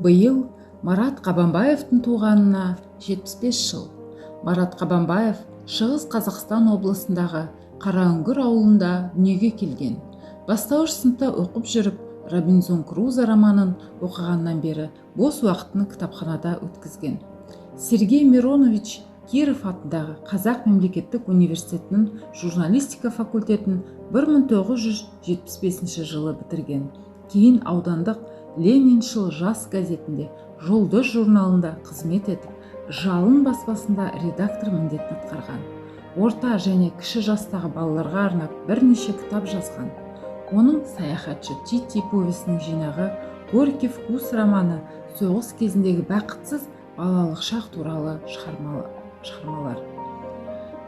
Биыл Марат Қабанбаевтың туғанына 75 жыл. Марат Қабанбаев Шығыс Қазақстан облысындағы Қараүңгір ауылында дүниеге келген. Бастауыш сыныпта оқып жүріп, Робинзон Крузо романын оқығаннан бері бос уақытын кітапханада өткізген. Сергей Миронович Киров атындағы Қазақ мемлекеттік университетінің журналистика факультетін 1975 жылы бітірген. Кейін аудандық Лениншіл жас газетінде Жұлдыз журналында қызмет етіп, Жалын баспасында редактор міндетін атқарған. Орта және кіші жастағы балаларға арнап бірнеше кітап жазған. Оның Саяхатшы Тити повесінің жинағы, Горький вкус романы соғыс кезіндегі бақытсыз балалық шақ туралы шығармалар.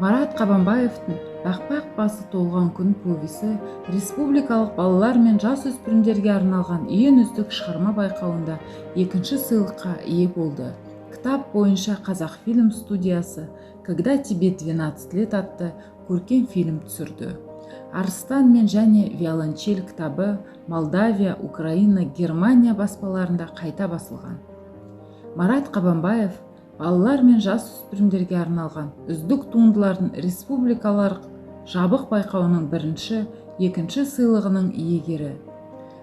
Марат Қабанбаевтың Бақбақ басы толған күн повесі республикалық балалар мен жасөспірімдерге арналған ең үздік шығарма байқауында 2-ші сыйлыққа ие болды. Кітап бойынша Қазақфильм студиясы «Когда тебе 12 лет» атты көркем фильм түсірді. Арыстан мен және виолончель кітабы Молдавия, Украина, Германия баспаларында қайта басылған. Марат Қабанбаев балалар мен жасөспірімдерге арналған үздік туындылардың республикалар жабық байқауының 1-ші, 2-ші сыйлығының иегері.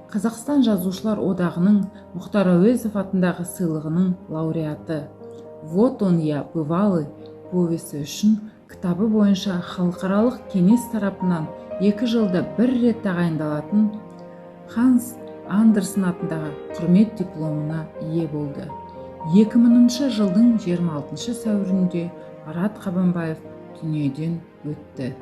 Қазақстан жазушылар одағының Мұхтар Әуезов атындағы сыйлығының лауреаты. Вот он я, бывалый повесі үшін кітабы бойынша халықаралық кеңес тарапынан 2 жылда 1 рет тағайындалатын Ханс Андерсен атындағы құрмет дипломына ие болды. 2000 жылдың 26 сәуірінде Марат Қабанбаев дүниеден өтті.